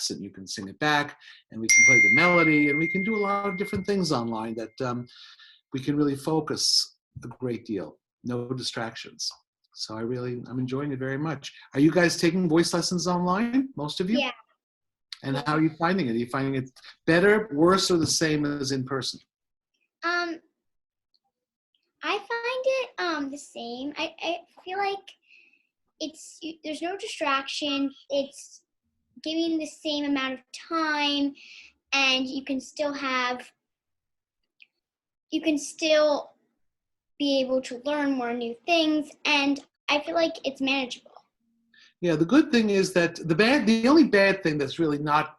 and you can sing it back, and we can play the melody, and we can do a lot of different things online that we can really focus a great deal. No distractions. So I'm enjoying it very much. Are you guys taking voice lessons online, most of you? Yeah. And how are you finding it? Are you finding it better, worse, or the same as in person? I find it the same. I feel like there's no distraction. It's giving the same amount of time, and you can still be able to learn more new things, and I feel like it's manageable. Yeah, the good thing is that the only bad thing that's really not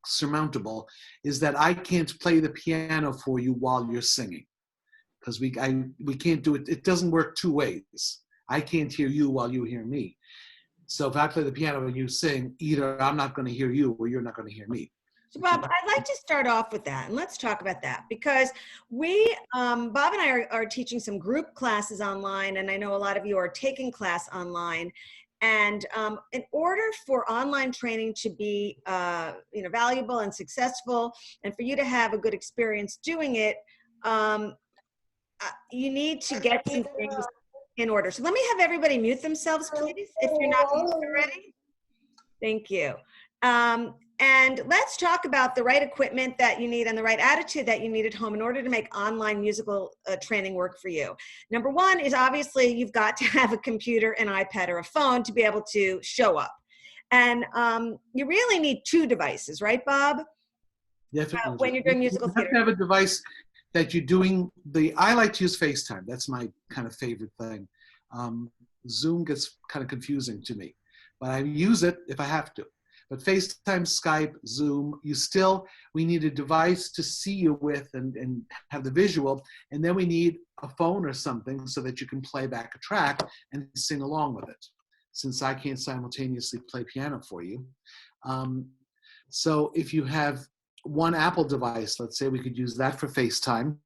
surmountable is that I can't play the piano for you while you're singing, because we can't do it. It doesn't work two ways. I can't hear you while you hear me. So if I play the piano and you sing, either I'm not going to hear you or you're not going to hear me. So Bob, I'd like to start off with that, and let's talk about that, because Bob and I are teaching some group classes online, and I know a lot of you are taking class online. And in order for online training to be valuable and successful, and for you to have a good experience doing it, you need to get some things in order. So let me have everybody mute themselves, please, if you're not already. Thank you. And let's talk about the right equipment that you need and the right attitude that you need at home in order to make online musical training work for you. Number one is obviously you've got to have a computer, an iPad, or a phone to be able to show up. And you really need two devices, right, Bob? Definitely. When you're doing musical theater. You have to have a device that you're doing I like to use FaceTime. That's my kind of favorite thing. Zoom gets kind of confusing to me, but I use it if I have to. But FaceTime, Skype, Zoom, we need a device to see you with and have the visual. And then we need a phone or something so that you can play back a track and sing along with it, since I can't simultaneously play piano for you. So if you have one Apple device, let's say, we could use that for FaceTime.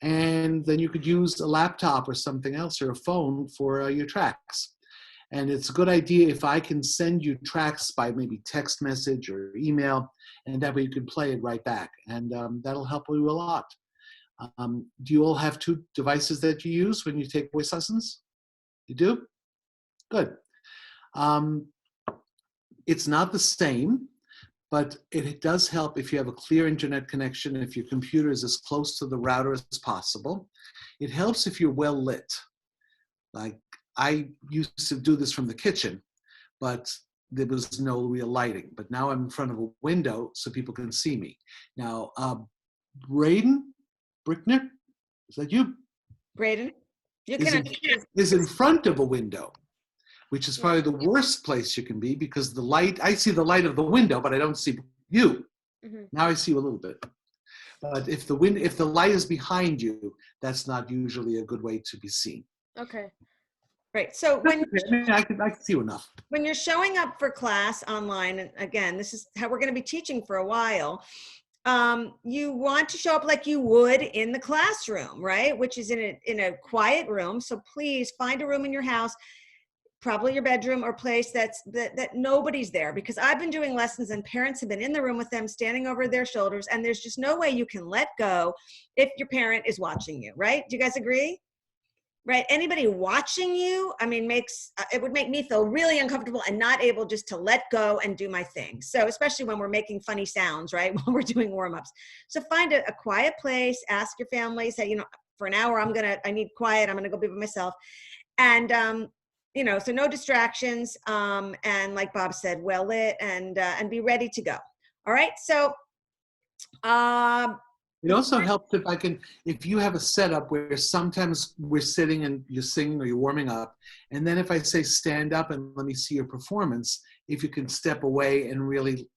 And then you could use a laptop or something else, or a phone for your tracks. And it's a good idea if I can send you tracks by maybe text message or email, and that way you can play it right back. And that'll help you a lot. Do you all have two devices that you use when you take voice lessons? You do? Good. It's not the same, but it does help if you have a clear internet connection, if your computer is as close to the router as possible. It helps if you're well lit. Like, I used to do this from the kitchen, but there was no real lighting. But now I'm in front of a window so people can see me. Now, Braden Brickner, is that you? Braden? Is in front of a window, which is probably the worst place you can be, because the light, I see the light of the window, but I don't see you. Mm-hmm. Now I see you a little bit. But if the light is behind you, that's not usually a good way to be seen. Okay. Right. So I can see you enough. When you're showing up for class online, and again, this is how we're going to be teaching for a while, you want to show up like you would in the classroom, right? Which is in a quiet room. So please find a room in your house, probably your bedroom or place that nobody's there, because I've been doing lessons and parents have been in the room with them, standing over their shoulders, and there's just no way you can let go if your parent is watching you, right? Do you guys agree? Right? Anybody watching you, I mean, it would make me feel really uncomfortable and not able just to let go and do my thing. So especially when we're making funny sounds, right? When we're doing warm-ups. So find a quiet place, ask your family, say, for an hour, I need quiet. I'm going to go be by myself. And, so no distractions. And like Bob said, well lit, and be ready to go. All right. So, it also helps if you have a setup where sometimes we're sitting and you're singing or you're warming up, and then if I say stand up and let me see your performance, if you can step away and really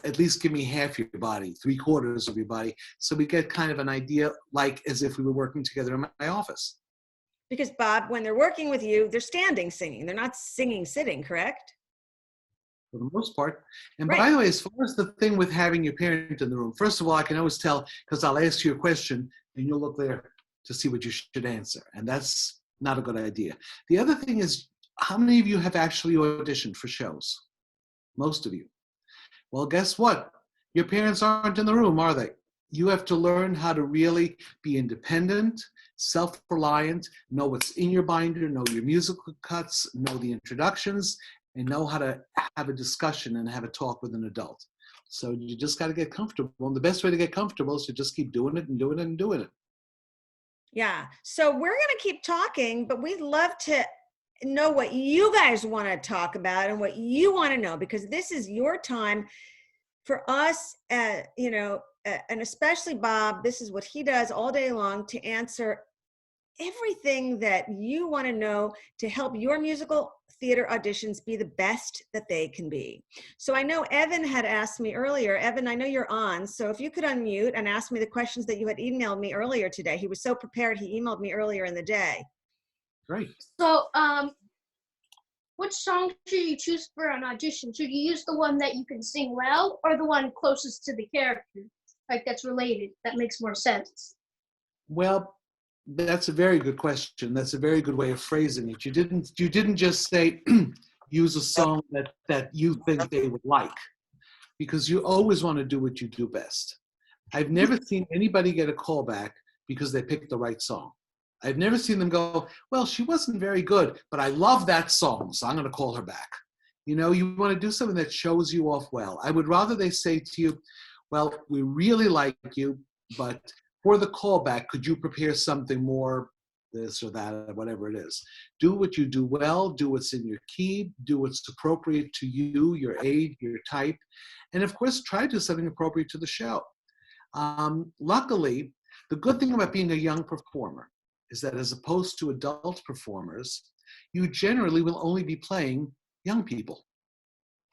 at least give me half your body, 3/4 of your body, so we get kind of an idea, like as if we were working together in my office. Because Bob, when they're working with you, they're standing singing. They're not singing sitting, correct? For the most part. And right. By the way, as far as the thing with having your parent in the room, first of all, I can always tell, because I'll ask you a question and you'll look there to see what you should answer. And that's not a good idea. The other thing is, how many of you have actually auditioned for shows? Most of you. Well, guess what? Your parents aren't in the room, are they? You have to learn how to really be independent, self-reliant, know what's in your binder, know your musical cuts, know the introductions, and know how to have a discussion and have a talk with an adult. So you just got to get comfortable. And the best way to get comfortable is to just keep doing it and doing it and doing it. Yeah. So we're going to keep talking, but we'd love to know what you guys want to talk about and what you want to know, because this is your time. For us, you know, and especially Bob, this is what he does all day long, to answer everything that you want to know to help your musical theater auditions be the best that they can be. So I know Evan had asked me earlier. Evan, I know you're on, so if you could unmute and ask me the questions that you had emailed me earlier today. He was so prepared, he emailed me earlier in the day. Great. So, which song should you choose for an audition? Should you use the one that you can sing well, or the one closest to the character, like that's related, that makes more sense? Well, that's a very good question. That's a very good way of phrasing it. You didn't just say use a song that you think they would like, because you always want to do what you do best. I've never seen anybody get a call back because they picked the right song. I've never seen them go, well, she wasn't very good, but I love that song, so I'm going to call her back. You know, you want to do something that shows you off well. I would rather they say to you, well, we really like you, but for the callback, could you prepare something more this or that, or whatever it is. Do what you do well, do what's in your key, do what's appropriate to you, your age, your type, and of course, try to do something appropriate to the show. Luckily, the good thing about being a young performer is that as opposed to adult performers, you generally will only be playing young people.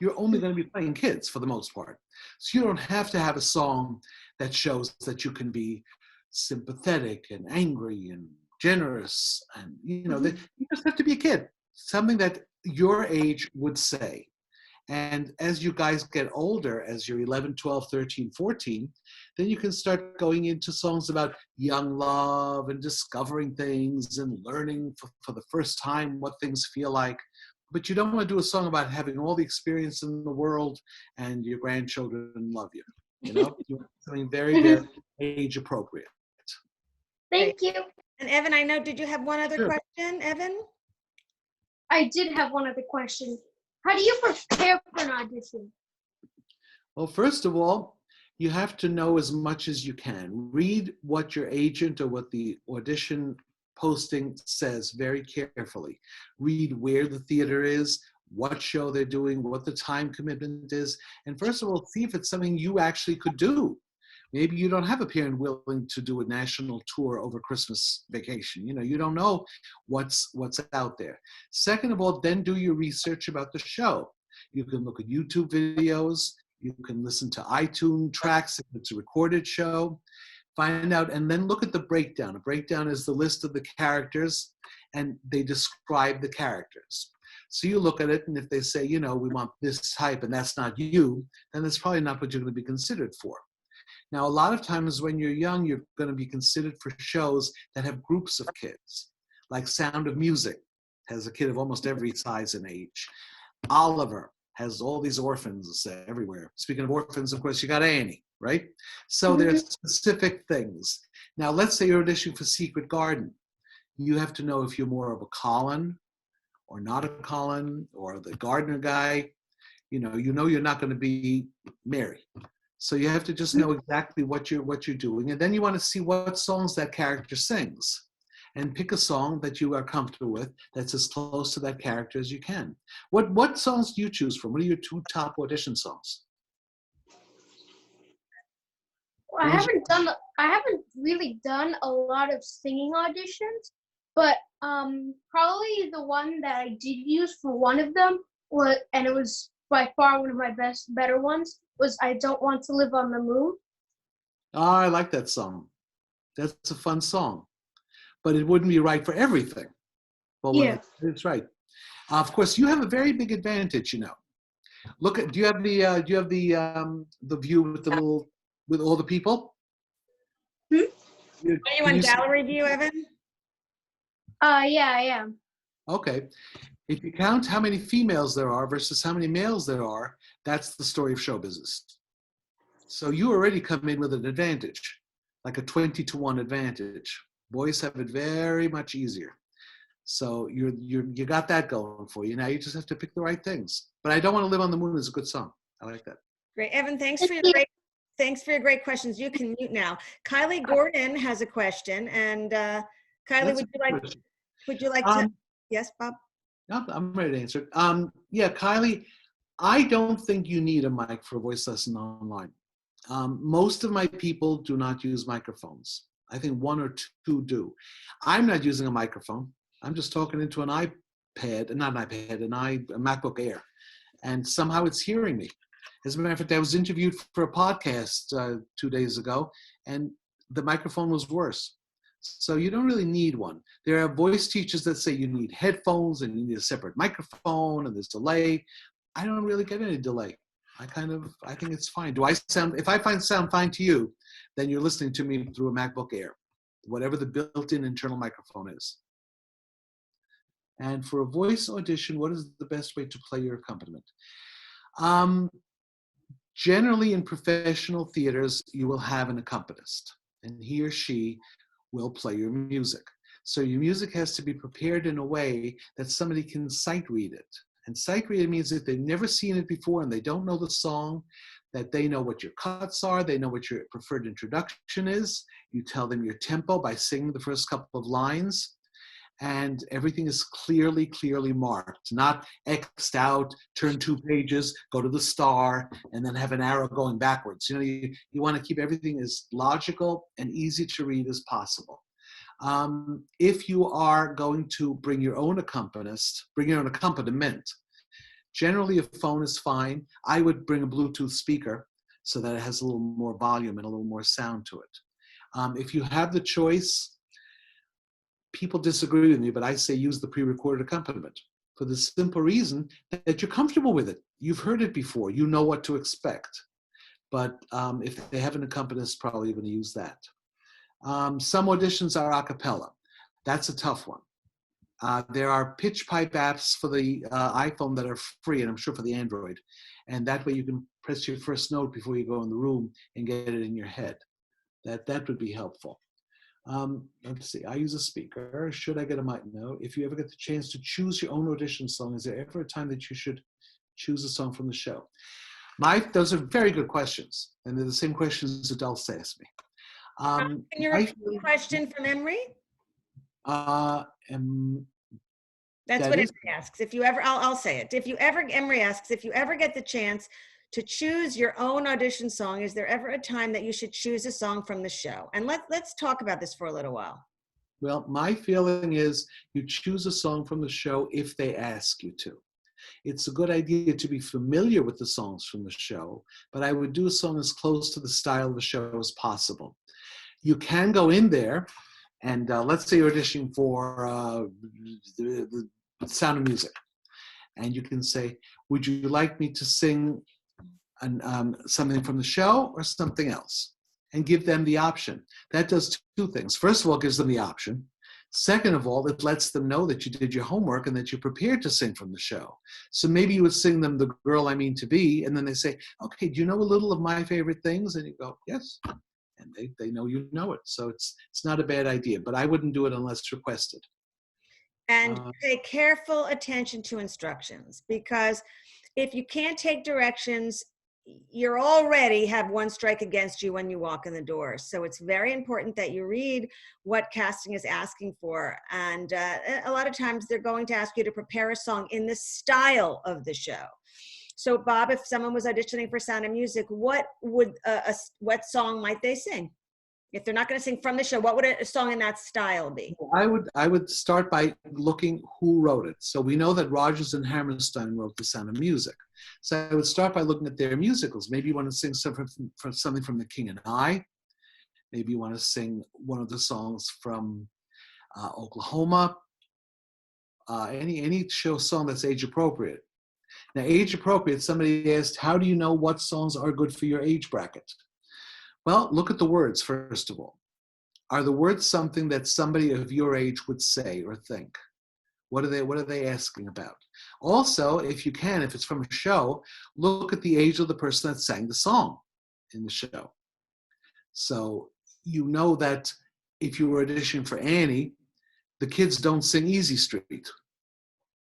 You're only going to be playing kids for the most part. So you don't have to have a song that shows that you can be sympathetic and angry and generous, and you know, that you just have to be a kid, something that your age would say. And as you guys get older, as you're 11, 12, 13, 14, then you can start going into songs about young love and discovering things and learning for the first time what things feel like. But you don't want to do a song about having all the experience in the world and your grandchildren love you. You know, you want something very, very age appropriate. Thank you. And Evan, I know, did you have one other Sure. question, Evan? I did have one other question. How do you prepare for an audition? Well, first of all, you have to know as much as you can. Read what your agent or what the audition posting says very carefully. Read where the theater is, what show they're doing, what the time commitment is, and first of all, see if it's something you actually could do. Maybe you don't have a parent willing to do a national tour over Christmas vacation. You know, you don't know what's out there. Second of all, then do your research about the show. You can look at YouTube videos. You can listen to iTunes tracks if it's a recorded show. Find out, and then look at the breakdown. A breakdown is the list of the characters, and they describe the characters. So you look at it, and if they say, you know, we want this type, and that's not you, then that's probably not what you're going to be considered for. Now, a lot of times when you're young, you're going to be considered for shows that have groups of kids, like Sound of Music has a kid of almost every size and age. Oliver has all these orphans everywhere. Speaking of orphans, of course, you got Annie, right? So there's specific things. Now, let's say you're auditioning for Secret Garden. You have to know if you're more of a Colin or not a Colin, or the gardener guy. You know you're not going to be Mary. So you have to just know exactly what you're doing. And then you want to see what songs that character sings. And pick a song that you are comfortable with that's as close to that character as you can. What songs do you choose from? What are your two top audition songs? Well, I haven't really done a lot of singing auditions, but probably the one that I did use for one of them was, and it was by far one of my better ones, was I Don't Want to Live on the Moon. Oh, I like that song. That's a fun song. But it wouldn't be right for everything. Well, Yeah. It's right. Of course, you have a very big advantage, you know. Look at, do you have the view with all the people? Hmm? Are you on gallery view, Evan? Yeah, I am. Okay. If you count how many females there are versus how many males there are, That's the story of show business. So you already come in with an advantage, like a 20-to-1 advantage. Boys have it very much easier. So you got that going for you. Now you just have to pick the right things. But I Don't Want to Live on the Moon is a good song. I like that. Great. Evan, thanks for your great questions. You can mute now. Kylie Gordon has a question. And Kylie, would you like to? Yes, Bob? No, I'm ready to answer it. Yeah, Kylie, I don't think you need a mic for a voice lesson online. Most of my people do not use microphones. I think one or two do. I'm not using a microphone. I'm just talking into an iPad, not an iPad, a MacBook Air. And somehow it's hearing me. As a matter of fact, I was interviewed for a podcast 2 days ago, and the microphone was worse. So you don't really need one. There are voice teachers that say you need headphones and you need a separate microphone and there's delay. I don't really get any delay. I think it's fine. If I find sound fine to you, then you're listening to me through a MacBook Air, whatever the built-in internal microphone is. And for a voice audition, what is the best way to play your accompaniment? Generally in professional theaters, you will have an accompanist, and he or she will play your music. So your music has to be prepared in a way that somebody can sight read it. And sight read means that they've never seen it before and they don't know the song, that they know what your cuts are, they know what your preferred introduction is. You tell them your tempo by singing the first couple of lines. And everything is clearly marked, not X'd out, turn 2 pages, go to the star, and then have an arrow going backwards. You want to keep everything as logical and easy to read as possible. If you are going to bring your own accompaniment, generally a phone is fine. I would bring a Bluetooth speaker so that it has a little more volume and a little more sound to it. If you have the choice, people disagree with me, but I say use the pre-recorded accompaniment for the simple reason that you're comfortable with it. You've heard it before. You know what to expect. But if they have an accompanist, probably going to use that. Some auditions are a cappella. That's a tough one. There are pitch pipe apps for the iPhone that are free, and I'm sure for the Android. And that way you can press your first note before you go in the room and get it in your head. That would be helpful. Let's see, I use a speaker. Should I get a mic? No. If you ever get the chance to choose your own audition song, is there ever a time that you should choose a song from the show? Those are very good questions. And they're the same questions adults ask me. Can you repeat the question from Emery? That's what Emery asks. If you ever, I'll say it. Emery asks, if you ever get the chance to choose your own audition song, is there ever a time that you should choose a song from the show? And let's talk about this for a little while. Well, my feeling is you choose a song from the show if they ask you to. It's a good idea to be familiar with the songs from the show, but I would do a song as close to the style of the show as possible. You can go in there and let's say you're auditioning for the Sound of Music. And you can say, would you like me to sing something from the show or something else? And give them the option. That does two things. First of all, it gives them the option. Second of all, it lets them know that you did your homework and that you're prepared to sing from the show. So maybe you would sing them The Girl I Mean to Be, and then they say, okay, do you know a little of my favorite things? And you go, yes. And they know you know it. So it's not a bad idea, but I wouldn't do it unless requested. And pay careful attention to instructions, because if you can't take directions, you're already have one strike against you when you walk in the door. So it's very important that you read what casting is asking for. And a lot of times they're going to ask you to prepare a song in the style of the show. So Bob, if someone was auditioning for Sound of Music, what song might they sing? If they're not going to sing from the show, what would a song in that style be? I would start by looking who wrote it. So we know that Rodgers and Hammerstein wrote The Sound of Music. So I would start by looking at their musicals. Maybe you want to sing something from The King and I. Maybe you want to sing one of the songs from Oklahoma. Any show song that's age appropriate. Now, age appropriate, somebody asked, how do you know what songs are good for your age bracket? Well, look at the words, first of all. Are the words something that somebody of your age would say or think? What are they asking about? Also, if you can, if it's from a show, look at the age of the person that sang the song in the show. So you know that if you were auditioning for Annie, the kids don't sing Easy Street,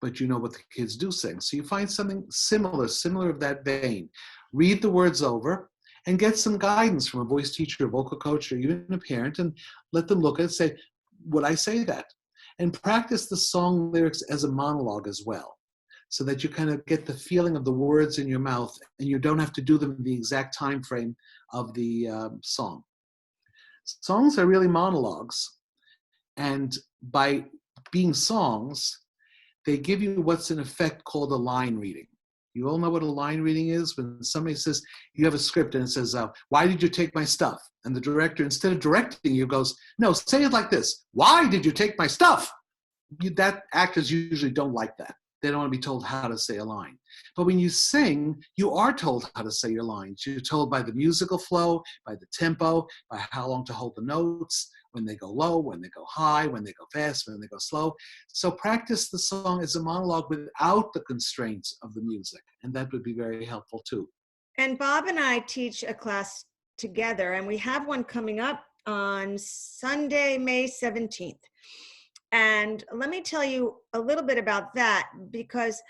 but you know what the kids do sing. So you find something similar of that vein. Read the words over and get some guidance from a voice teacher, a vocal coach, or even a parent, and let them look at it and say, would I say that? And practice the song lyrics as a monologue as well, so that you kind of get the feeling of the words in your mouth and you don't have to do them in the exact time frame of the song. Songs are really monologues, and by being songs, they give you what's in effect called a line reading. You all know what a line reading is? When somebody says, you have a script and it says, why did you take my stuff? And the director, instead of directing you, goes, no, say it like this. Why did you take my stuff? That actors usually don't like that. They don't want to be told how to say a line. But when you sing, you are told how to say your lines. You're told by the musical flow, by the tempo, by how long to hold the notes, when they go low, when they go high, when they go fast, when they go slow. So practice the song as a monologue without the constraints of the music. And that would be very helpful too. And Bob and I teach a class together, and we have one coming up on Sunday, May 17th. And let me tell you a little bit about that, because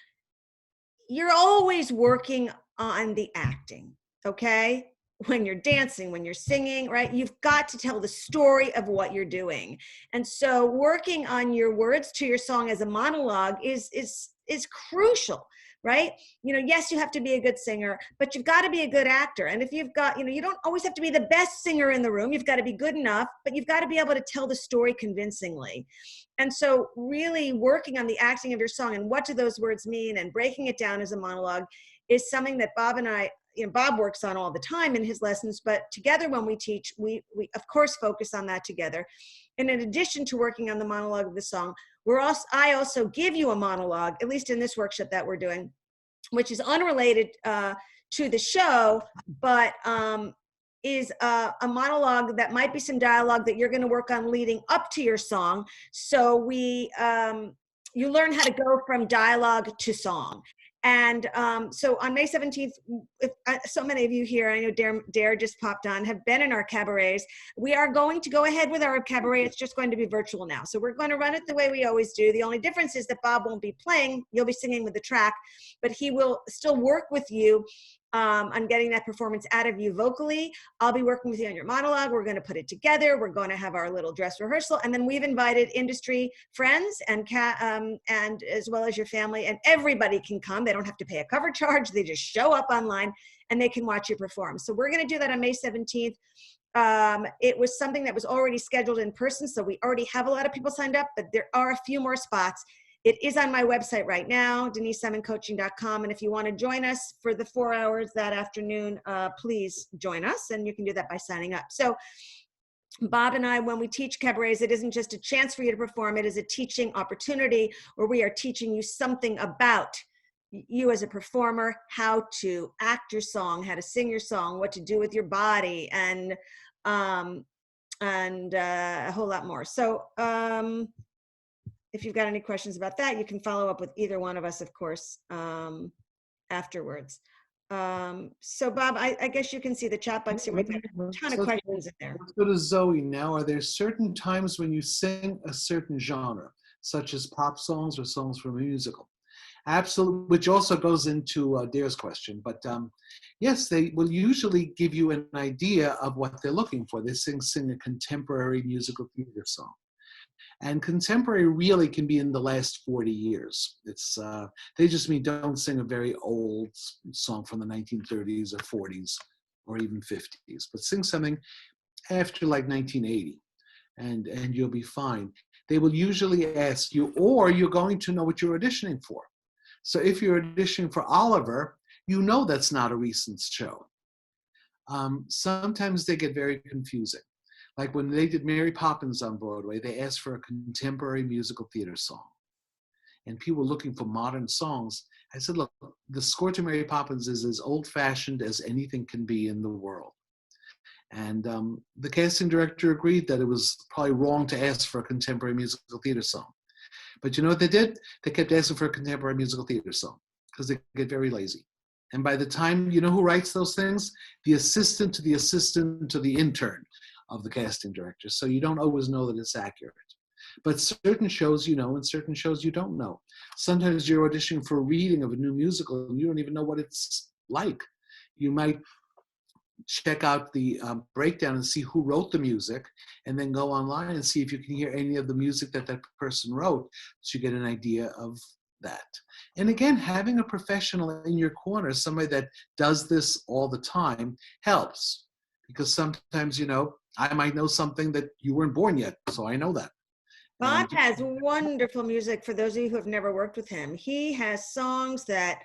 you're always working on the acting, okay? When you're dancing, when you're singing, right? You've got to tell the story of what you're doing. And so working on your words to your song as a monologue is crucial, right? You know, yes, you have to be a good singer, but you've got to be a good actor. And if you've got, you know, you don't always have to be the best singer in the room. You've got to be good enough, but you've got to be able to tell the story convincingly. And so really working on the acting of your song and what do those words mean and breaking it down as a monologue is something that Bob and I, you know, Bob works on all the time in his lessons, but together when we teach, we of course focus on that together. And in addition to working on the monologue of the song, I also give you a monologue, at least in this workshop that we're doing, which is unrelated to the show, but is a monologue that might be some dialogue that you're going to work on leading up to your song. So you learn how to go from dialogue to song. And so on May 17th, so many of you here, I know Dare just popped on, have been in our cabarets. We are going to go ahead with our cabaret. It's just going to be virtual now. So we're going to run it the way we always do. The only difference is that Bob won't be playing. You'll be singing with the track, but he will still work with you on getting that performance out of you vocally. I'll be working with you on your monologue. We're going to put it together. We're going to have our little dress rehearsal. And then we've invited industry friends and as well as your family, and everybody can come. They don't have to pay a cover charge. They just show up online and they can watch you perform. So we're going to do that on May 17th. It was something that was already scheduled in person. So we already have a lot of people signed up, but there are a few more spots. It is on my website right now, DeniseSimonCoaching.com. And if you want to join us for the 4 hours that afternoon, please join us. And you can do that by signing up. So Bob and I, when we teach cabarets, it isn't just a chance for you to perform. It is a teaching opportunity where we are teaching you something about you as a performer, how to act your song, how to sing your song, what to do with your body, and a whole lot more. So, if you've got any questions about that, you can follow up with either one of us, of course, afterwards. So Bob, I guess you can see the chat box here. We've got a ton of questions in there. Let's go to Zoe now. Are there certain times when you sing a certain genre, such as pop songs or songs from a musical? Absolutely, which also goes into Dare's question. But yes, they will usually give you an idea of what they're looking for. They sing a contemporary musical theater song. And contemporary really can be in the last 40 years. It's they just mean don't sing a very old song from the 1930s or 40s or even 50s, but sing something after like 1980, and you'll be fine. They will usually ask you, or you're going to know what you're auditioning for. So if you're auditioning for Oliver, you know that's not a recent show. Sometimes they get very confusing. Like when they did Mary Poppins on Broadway, they asked for a contemporary musical theater song. And people were looking for modern songs. I said, look, the score to Mary Poppins is as old-fashioned as anything can be in the world. And the casting director agreed that it was probably wrong to ask for a contemporary musical theater song. But you know what they did? They kept asking for a contemporary musical theater song because they get very lazy. And by the time, you know who writes those things? The assistant to the assistant to the intern of the casting director. So you don't always know that it's accurate. But certain shows you know, and certain shows you don't know. Sometimes you're auditioning for a reading of a new musical and you don't even know what it's like. You might check out the breakdown and see who wrote the music, and then go online and see if you can hear any of the music that that person wrote, so you get an idea of that. And again, having a professional in your corner, somebody that does this all the time, helps. Because sometimes, you know, I might know something that you weren't born yet, so I know that. Bob has wonderful music. For those of you who have never worked with him, he has songs that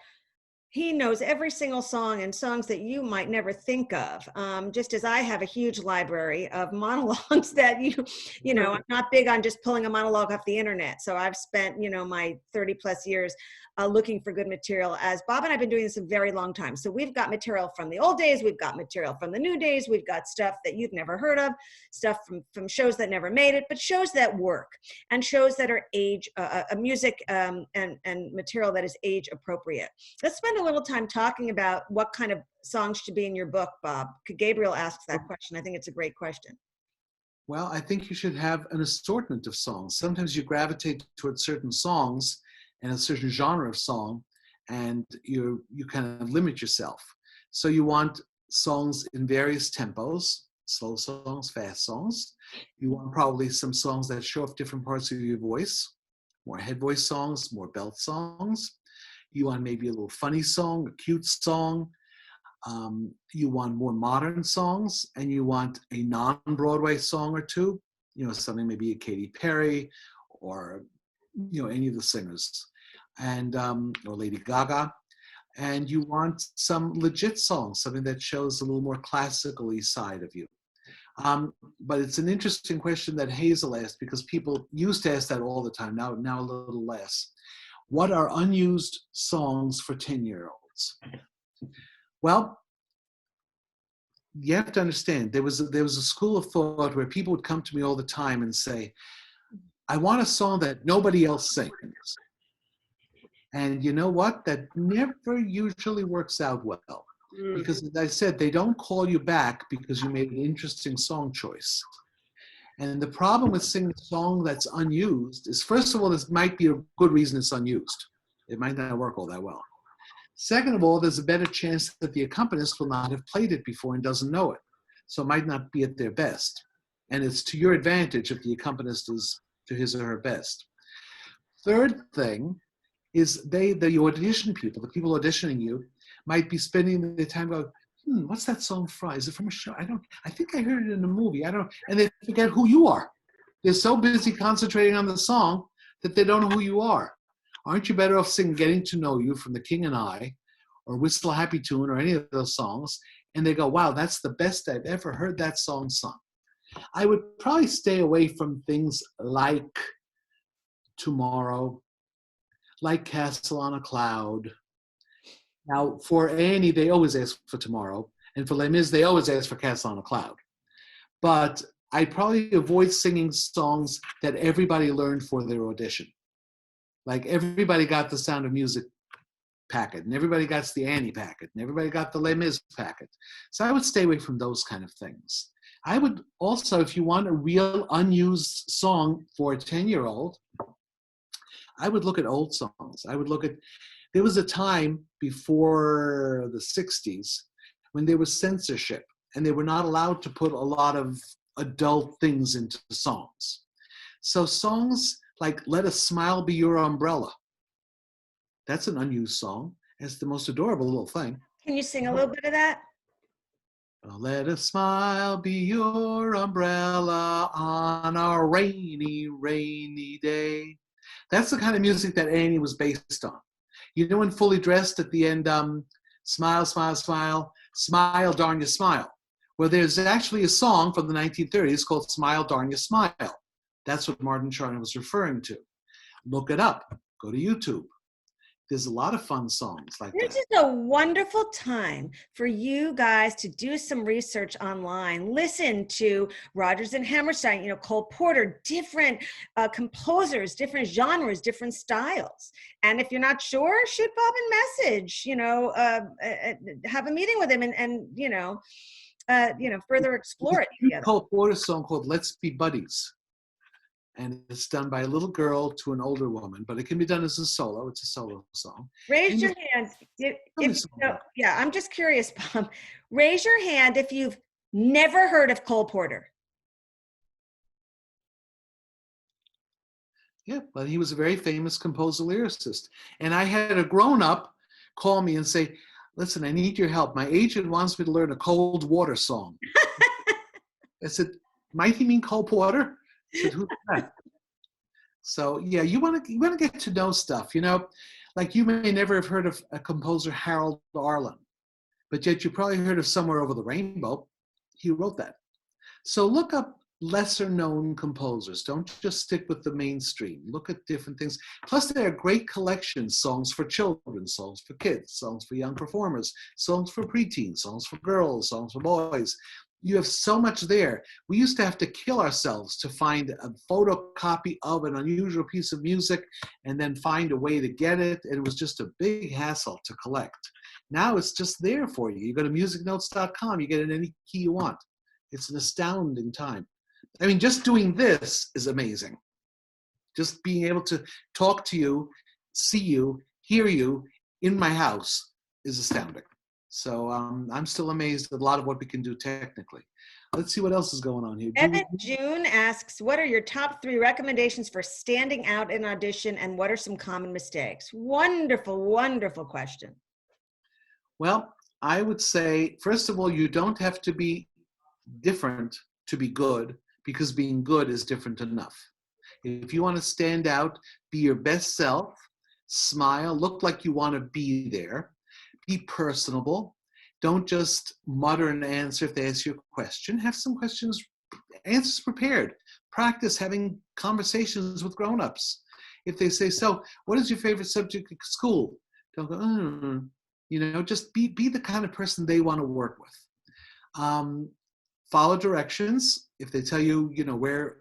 he knows every single song, and songs that you might never think of. Just as I have a huge library of monologues that you know, I'm not big on just pulling a monologue off the internet. So I've spent, you know, my 30 plus years looking for good material, as Bob and I have been doing this a very long time. So we've got material from the old days, we've got material from the new days, we've got stuff that you've never heard of, stuff from shows that never made it, but shows that work, and shows that are age, music and material that is age appropriate. Let's spend a little time talking about what kind of songs should be in your book, Bob. Gabriel asks that question. I think it's a great question. Well, I think you should have an assortment of songs. Sometimes you gravitate towards certain songs and a certain genre of song, and you kind of limit yourself. So you want songs in various tempos, slow songs, fast songs. You want probably some songs that show off different parts of your voice, more head voice songs, more belt songs. You want maybe a little funny song, a cute song. You want more modern songs, and you want a non-Broadway song or two, you know, something maybe a Katy Perry or, you know, any of the singers, and or Lady Gaga. And you want some legit songs, something that shows a little more classically side of you. But it's an interesting question that Hazel asked, because people used to ask that all the time, now a little less. What are unused songs for 10-year-olds? Well, you have to understand, there was a school of thought where people would come to me all the time and say, I want a song that nobody else sings. And you know what? That never usually works out well. Because as I said, they don't call you back because you made an interesting song choice. And the problem with singing a song that's unused is, first of all, this might be a good reason it's unused. It might not work all that well. Second of all, there's a better chance that the accompanist will not have played it before and doesn't know it. So it might not be at their best. And it's to your advantage if the accompanist is to his or her best. Third thing is the audition people, the people auditioning you, might be spending their time going, what's that song from? Is it from a show? I think I heard it in a movie. And they forget who you are. They're so busy concentrating on the song that they don't know who you are. Aren't you better off singing Getting to Know You from The King and I, or Whistle a Happy Tune, or any of those songs, and they go, wow, that's the best I've ever heard that song sung. I would probably stay away from things like Tomorrow, like Castle on a Cloud. Now, for Annie, they always ask for Tomorrow, and for Les Mis, they always ask for Castle on a Cloud. But I'd probably avoid singing songs that everybody learned for their audition. Like everybody got the Sound of Music packet, and everybody got the Annie packet, and everybody got the Les Mis packet. So I would stay away from those kind of things. I would also, if you want a real unused song for a 10-year-old, I would look at old songs. I would look at, there was a time before the 60s when there was censorship, and they were not allowed to put a lot of adult things into songs. So songs like Let a Smile Be Your Umbrella. That's an unused song. It's the most adorable little thing. Can you sing a little bit of that? Let a smile be your umbrella on a rainy, rainy day. That's the kind of music that Annie was based on. You know, in Fully Dressed at the end, smile, smile, smile, smile, darn you, smile. Well, there's actually a song from the 1930s called Smile, Darn You, Smile. That's what Martin Charnin was referring to. Look it up. Go to YouTube. There's a lot of fun songs like that. This is a wonderful time for you guys to do some research online. Listen to Rodgers and Hammerstein, you know, Cole Porter, different composers, different genres, different styles. And if you're not sure, shoot Bob a message, you know, have a meeting with him and further explore it together. Cole Porter song called "Let's Be Buddies," and it's done by a little girl to an older woman, but it can be done as a solo. It's a solo song. Raise your hand. I'm just curious, Bob. Raise your hand if you've never heard of Cole Porter. Yeah, but he was a very famous composer lyricist. And I had a grown-up call me and say, listen, I need your help. My agent wants me to learn a cold water song. I said, might he mean Cole Porter? I said, who's that? So yeah, you want to get to know stuff, you know, like you may never have heard of a composer, Harold Arlen, but yet you probably heard of Somewhere Over the Rainbow. He wrote that. So look up lesser known composers. Don't just stick with the mainstream. Look at different things. Plus there are great collections, songs for children, songs for kids, songs for young performers, songs for preteens, songs for girls, songs for boys. You have so much there. We used to have to kill ourselves to find a photocopy of an unusual piece of music and then find a way to get it. It was just a big hassle to collect. Now it's just there for you. You go to musicnotes.com, you get it in any key you want. It's an astounding time. I mean, just doing this is amazing. Just being able to talk to you, see you, hear you in my house is astounding. So I'm still amazed at a lot of what we can do technically. Let's see what else is going on here. Evan June asks, what are your top 3 recommendations for standing out in audition and what are some common mistakes? Wonderful, wonderful question. Well, I would say, first of all, you don't have to be different to be good because being good is different enough. If you want to stand out, be your best self, smile, look like you want to be there. Be personable. Don't just mutter an answer if they ask you a question. Have some answers prepared. Practice having conversations with grown-ups. If they say, so, what is your favorite subject at school? Don't go, just be the kind of person they want to work with. Follow directions. If they tell you, wear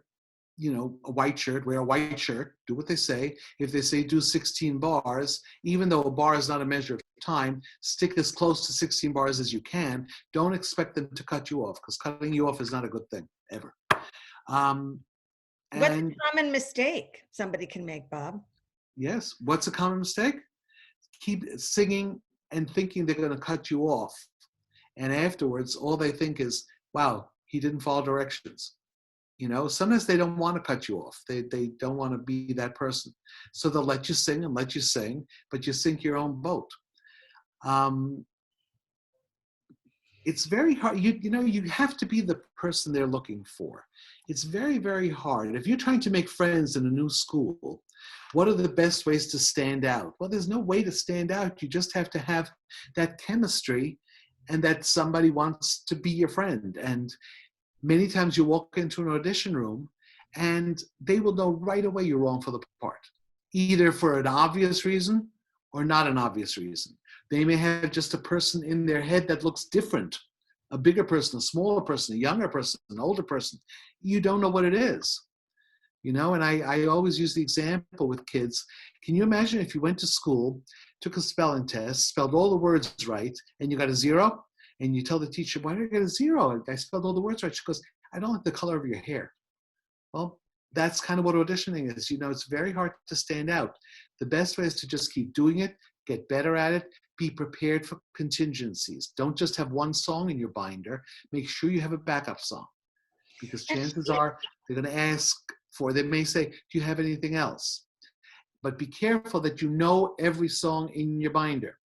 a white shirt, wear a white shirt, do what they say. If they say do 16 bars, even though a bar is not a measure of time, stick as close to 16 bars as you can. Don't expect them to cut you off because cutting you off is not a good thing, ever. What's a common mistake somebody can make, Bob? Yes, what's a common mistake? Keep singing and thinking they're going to cut you off. And afterwards, all they think is, wow, he didn't follow directions. Sometimes they don't want to cut you off. They don't want to be that person. So they'll let you sing and let you sing, but you sink your own boat. It's very hard. You have to be the person they're looking for. It's very, very hard. If you're trying to make friends in a new school, what are the best ways to stand out? Well, there's no way to stand out. You just have to have that chemistry and that somebody wants to be your friend. And many times you walk into an audition room and they will know right away you're wrong for the part, either for an obvious reason or not an obvious reason. They may have just a person in their head that looks different, a bigger person, a smaller person, a younger person, an older person. You don't know what it is. And I always use the example with kids. Can you imagine if you went to school, took a spelling test, spelled all the words right, and you got a 0? And you tell the teacher, why did I get a 0? I spelled all the words right. She goes, I don't like the color of your hair. Well, that's kind of what auditioning is. It's very hard to stand out. The best way is to just keep doing it, get better at it, be prepared for contingencies. Don't just have one song in your binder. Make sure you have a backup song. Because chances are they're going to ask they may say, do you have anything else? But be careful that you know every song in your binder.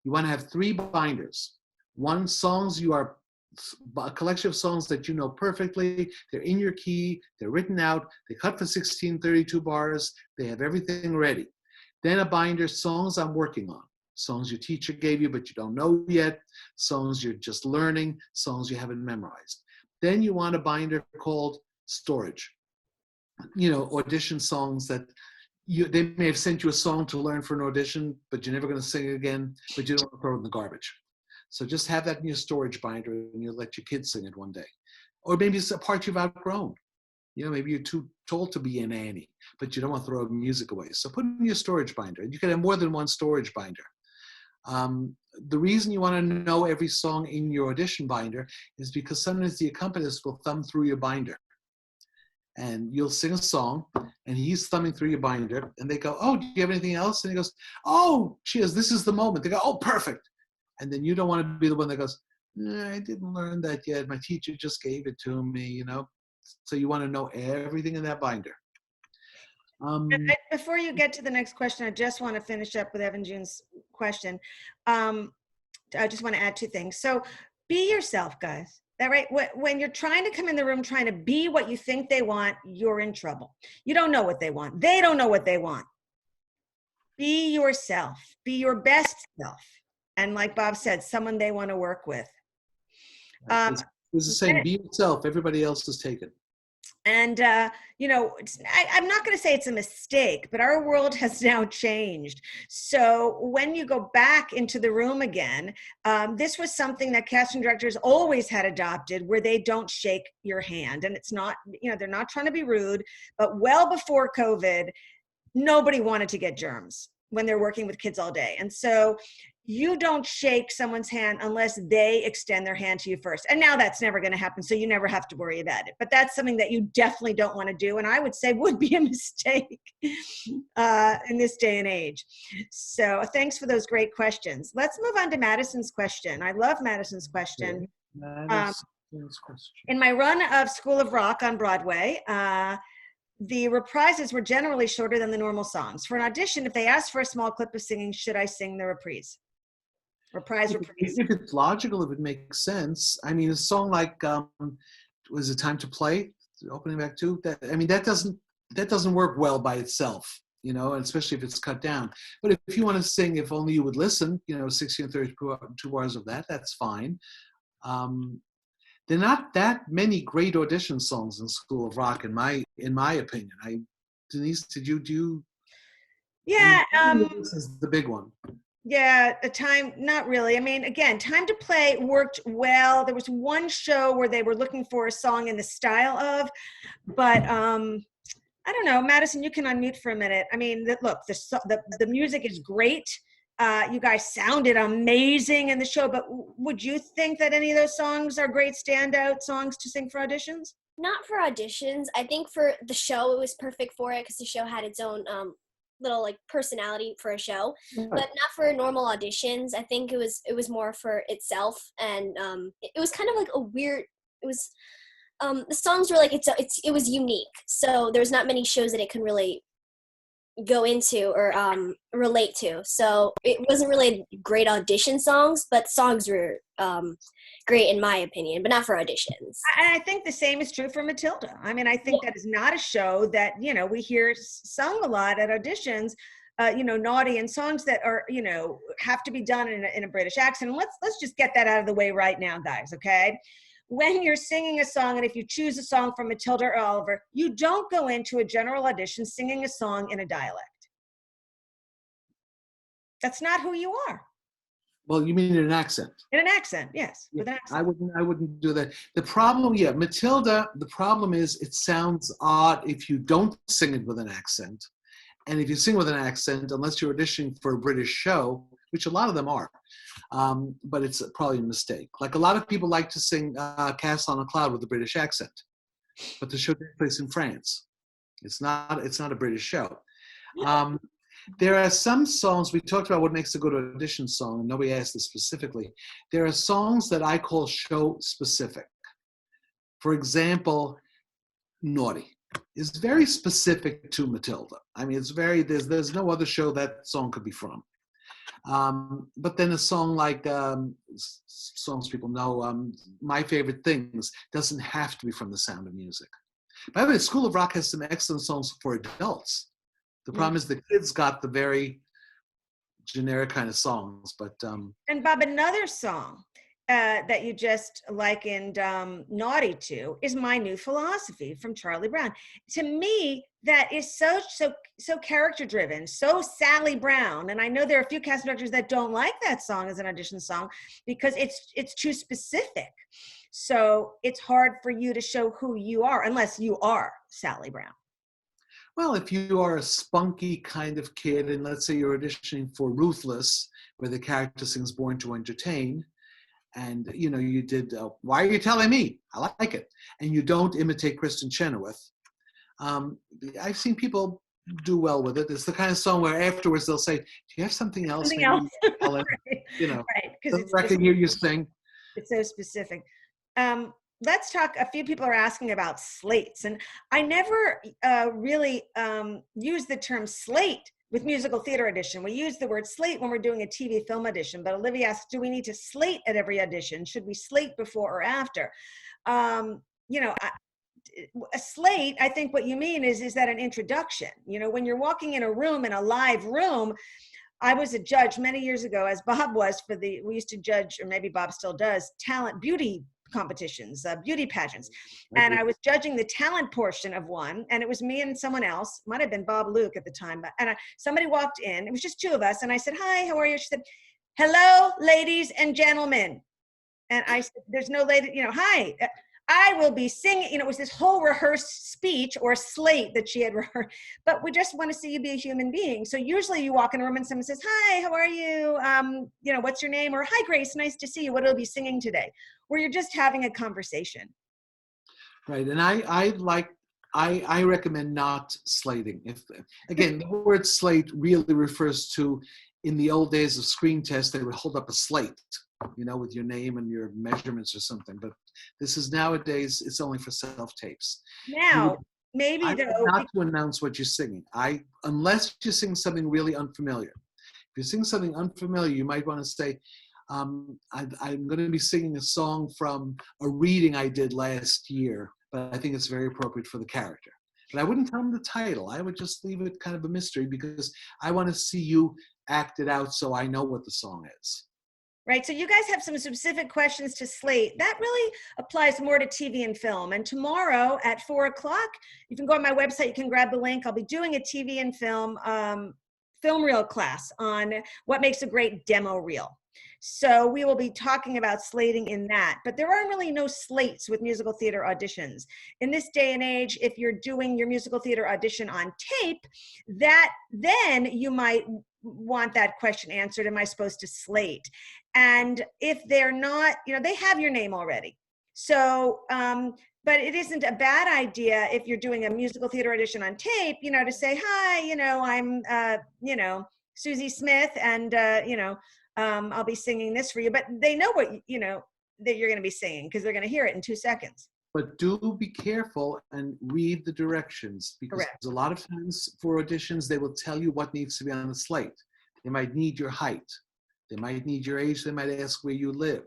You want to have 3 binders. One, songs a collection of songs that you know perfectly. They're in your key. They're written out. They cut for 16, 32 bars. They have everything ready. Then a binder, songs I'm working on. Songs your teacher gave you, but you don't know yet. Songs you're just learning. Songs you haven't memorized. Then you want a binder called storage. Audition songs that they may have sent you a song to learn for an audition, but you're never going to sing it again, but you don't want to throw it in the garbage. So just have that in your storage binder and you'll let your kids sing it one day. Or maybe it's a part you've outgrown. You know, maybe you're too told to be an Annie, but you don't want to throw music away. So put it in your storage binder. And you can have more than one storage binder. The reason you want to know every song in your audition binder is because sometimes the accompanist will thumb through your binder. And you'll sing a song, and he's thumbing through your binder, and they go, "Oh, do you have anything else?" And he goes, "Oh, cheers, this is the moment." They go, "Oh, perfect." And then you don't want to be the one that goes, "I didn't learn that yet. My teacher just gave it to me," you know. So you want to know everything in that binder. Before you get to the next question, I just want to finish up with Evan June's question. I just want to add two things. So be yourself, guys. That right? When you're trying to come in the room, trying to be what you think they want, you're in trouble. You don't know what they want. They don't know what they want. Be yourself. Be your best self. And like Bob said, someone they want to work with. It's the same. Be yourself. Everybody else is taken. And, you know, I'm not going to say it's a mistake, but our world has now changed. So when you go back into the room again, this was something that casting directors always had adopted, where they don't shake your hand. And it's not, you know, they're not trying to be rude, but well before COVID, nobody wanted to get germs when they're working with kids all day. And so you don't shake someone's hand unless they extend their hand to you first. And now that's never going to happen, so you never have to worry about it. But that's something that you definitely don't want to do, and I would say would be a mistake in this day and age. So thanks for those great questions. Let's move on to Madison's question. I love Madison's question. In my run of School of Rock on Broadway, the reprises were generally shorter than the normal songs. For an audition, if they asked for a small clip of singing, should I sing the reprise? Reprise. If it's logical, if it makes sense. I mean, a song like "Was It Time to Play," opening back to that. I mean, that doesn't work well by itself, you know, and especially if it's cut down. But if you want to sing "If Only You Would Listen," you know, 60 and 32 hours of that, that's fine. There are not that many great audition songs in School of Rock, in my opinion. Denise, did you? Yeah, this is the big one. Yeah, not really. I mean, again, Time to Play worked well. There was one show where they were looking for a song in the style of, but I don't know. Madison, you can unmute for a minute. I mean, look, the music is great. You guys sounded amazing in the show, but would you think that any of those songs are great standout songs to sing for auditions? Not for auditions. I think for the show, it was perfect for it because the show had its own little like personality for a show, but not for normal auditions. I think it was more for itself, and it was kind of like a weird. It was the songs were like it was unique, so there's not many shows that it can really go into or relate to. So it wasn't really great audition songs, but songs were great in my opinion, but not for auditions. I think the same is true for Matilda. I mean, I think that is not a show that, you know, we hear sung a lot at auditions, you know, naughty and songs that are, you know, have to be done in a British accent. And let's just get that out of the way right now, guys, okay? When you're singing a song, and if you choose a song from Matilda or Oliver, you don't go into a general audition singing a song in a dialect. That's not who you are. Well, you mean in an accent? In an accent, yes. Yeah, with an accent. I wouldn't do that. The problem, Matilda, the problem is it sounds odd if you don't sing it with an accent. And if you sing with an accent, unless you're auditioning for a British show, which a lot of them are, but it's probably a mistake. Like a lot of people like to sing Castle on a Cloud with a British accent, but the show takes place in France. It's not a British show. There are some songs, we talked about what makes a good audition song, and nobody asked this specifically. There are songs that I call show specific. For example, Naughty is very specific to Matilda. I mean, it's there's no other show that song could be from. But then a song like, songs people know, My Favorite Things doesn't have to be from The Sound of Music. By the way, School of Rock has some excellent songs for adults. The problem is the kids got the very generic kind of songs, but. And Bob, another song that you just likened naughty to is My New Philosophy from Charlie Brown. To me, that is so character driven, so Sally Brown. And I know there are a few casting directors that don't like that song as an audition song because it's too specific. So it's hard for you to show who you are unless you are Sally Brown. Well, if you are a spunky kind of kid, and let's say you're auditioning for Ruthless, where the character sings Born to Entertain, and you did Why Are You Telling Me? I like it. And you don't imitate Kristen Chenoweth. I've seen people do well with it. It's the kind of song where afterwards they'll say, do you have something else? Something else. Right, because I can hear you sing. It's so specific. Let's talk, a few people are asking about slates, and I never really use the term slate with musical theater audition. We use the word slate when we're doing a TV film audition, but Olivia asks, do we need to slate at every audition? Should we slate before or after? A slate, I think what you mean is that an introduction? When you're walking in a room, in a live room, I was a judge many years ago, as Bob was, we used to judge, or maybe Bob still does, beauty competitions, beauty pageants. And I was judging the talent portion of one, and it was me and someone else, might have been Bob Luke at the time, and somebody walked in, it was just two of us, and I said, hi, how are you? She said, hello, ladies and gentlemen. And I said, there's no lady, hi, I will be singing, it was this whole rehearsed speech or slate that she had rehearsed, but we just want to see you be a human being. So usually you walk in a room and someone says, hi, how are you? What's your name? Or hi, Grace, nice to see you. What will you be singing today? Where you're just having a conversation. Right, and I recommend not slating. Again, the word slate really refers to, in the old days of screen tests, they would hold up a slate, with your name and your measurements or something. But this is nowadays, it's only for self-tapes. Now, maybe not to announce what you're singing. Unless you sing something really unfamiliar. If you sing something unfamiliar, you might want to say, I'm going to be singing a song from a reading I did last year, but I think it's very appropriate for the character. But I wouldn't tell them the title. I would just leave it kind of a mystery because I want to see you act it out so I know what the song is. Right, so you guys have some specific questions to slate. That really applies more to TV and film. And tomorrow at 4:00, you can go on my website, you can grab the link. I'll be doing a TV and film reel class on what makes a great demo reel. So we will be talking about slating in that, but there are really no slates with musical theater auditions. In this day and age, if you're doing your musical theater audition on tape, then you might want that question answered, am I supposed to slate? And if they're not, they have your name already. So, but it isn't a bad idea if you're doing a musical theater audition on tape, to say, hi, I'm, Susie Smith, and, I'll be singing this for you. But they know what, that you're going to be singing because they're going to hear it in 2 seconds. But do be careful and read the directions, because Correct. a lot of times for auditions, they will tell you what needs to be on the slate. They might need your height. They might need your age. They might ask where you live.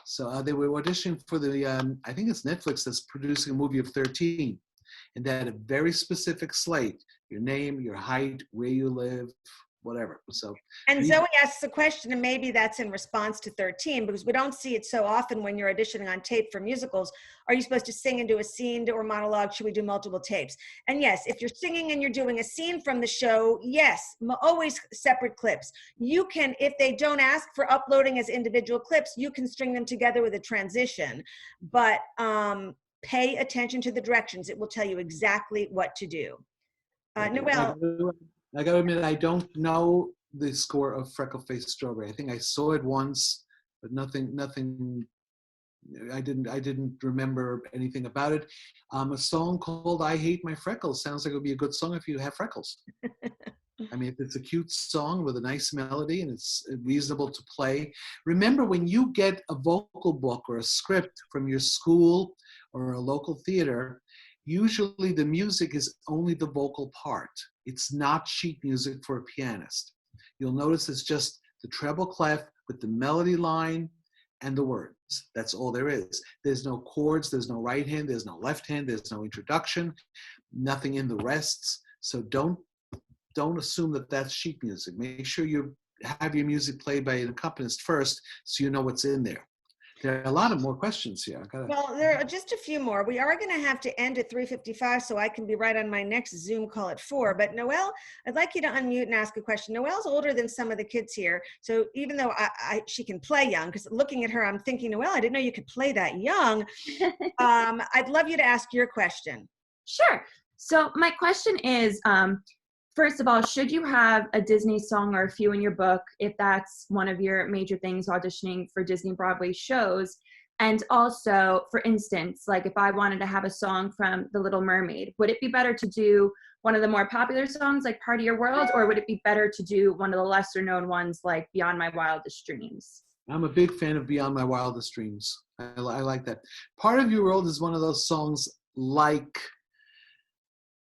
So they were auditioning for I think it's Netflix that's producing a movie of 13. And they had a very specific slate, your name, your height, where you live, whatever. So, and Zoe asks a question, and maybe that's in response to 13, because we don't see it so often when you're auditioning on tape for musicals. Are you supposed to sing and do a scene or monologue? Should we do multiple tapes? And yes, if you're singing and you're doing a scene from the show, yes, always separate clips. You can, if they don't ask for uploading as individual clips, you can string them together with a transition. But pay attention to the directions. It will tell you exactly what to do. Noelle. I gotta admit, I don't know the score of Freckle-Faced Strawberry. I think I saw it once, but nothing. I didn't remember anything about it. A song called "I Hate My Freckles" sounds like it would be a good song if you have freckles. I mean, if it's a cute song with a nice melody and it's reasonable to play. Remember, when you get a vocal book or a script from your school or a local theater, usually the music is only the vocal part. It's not sheet music for a pianist. You'll notice it's just the treble clef with the melody line and the words. That's all there is. There's no chords, there's no right hand, there's no left hand, there's no introduction, nothing in the rests. So don't assume that that's sheet music. Make sure you have your music played by an accompanist first so you know what's in there. There are a lot of more questions here. Well, there are just a few more. We are going to have to end at 3:55 so I can be right on my next Zoom call at 4. But Noelle, I'd like you to unmute and ask a question. Noelle's older than some of the kids here. So even though she can play young, because looking at her, I'm thinking, Noelle, I didn't know you could play that young. I'd love you to ask your question. Sure. So my question is, first of all, should you have a Disney song or a few in your book if that's one of your major things auditioning for Disney Broadway shows? And also, for instance, like if I wanted to have a song from The Little Mermaid, would it be better to do one of the more popular songs like Part of Your World, or would it be better to do one of the lesser known ones like Beyond My Wildest Dreams? I'm a big fan of Beyond My Wildest Dreams. I like that. Part of Your World is one of those songs like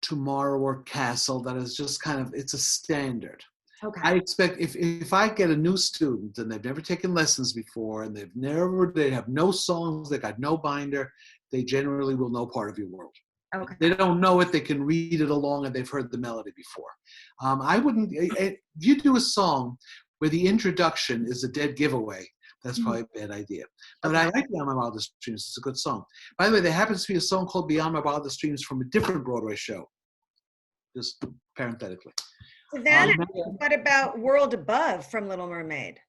Tomorrow or Castle that is just kind of, it's a standard. Okay. I expect if I get a new student and they've never taken lessons before and they have no songs, they got no binder, they generally will know Part of Your World. Okay. They don't know it, they can read it along and they've heard the melody before. I wouldn't, if you do a song where the introduction is a dead giveaway, that's probably a bad idea. But I like Beyond My Wildest Dreams, it's a good song. By the way, there happens to be a song called Beyond My Wildest Dreams from a different Broadway show, just parenthetically. Savannah, what about World Above from Little Mermaid?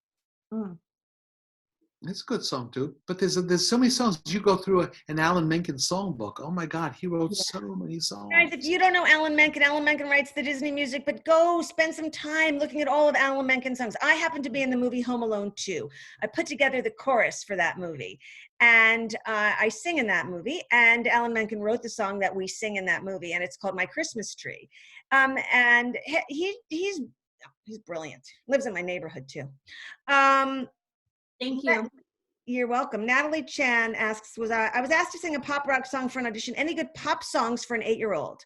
It's a good song too, but there's so many songs. You go through an Alan Menken songbook. Oh my God, he wrote so many songs. Guys, if you don't know Alan Menken writes the Disney music, but go spend some time looking at all of Alan Menken's songs. I happen to be in the movie Home Alone 2. I put together the chorus for that movie, and I sing in that movie, and Alan Menken wrote the song that we sing in that movie, and it's called My Christmas Tree. And he's brilliant. Lives in my neighborhood too. Thank you. You're welcome. Natalie Chan asks, I was asked to sing a pop rock song for an audition. Any good pop songs for an 8-year-old?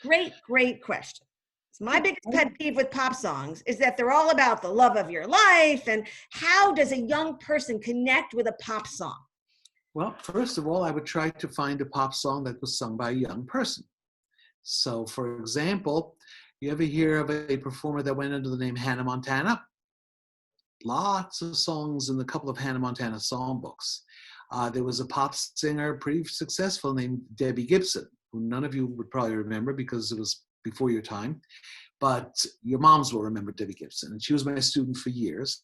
Great question. So my biggest pet peeve with pop songs is that they're all about the love of your life, and how does a young person connect with a pop song? Well, first of all, I would try to find a pop song that was sung by a young person. So, for example, you ever hear of a performer that went under the name Hannah Montana? Lots of songs in a couple of Hannah Montana songbooks. There was a pop singer, pretty successful, named Debbie Gibson, who none of you would probably remember because it was before your time, but your moms will remember Debbie Gibson. And she was my student for years.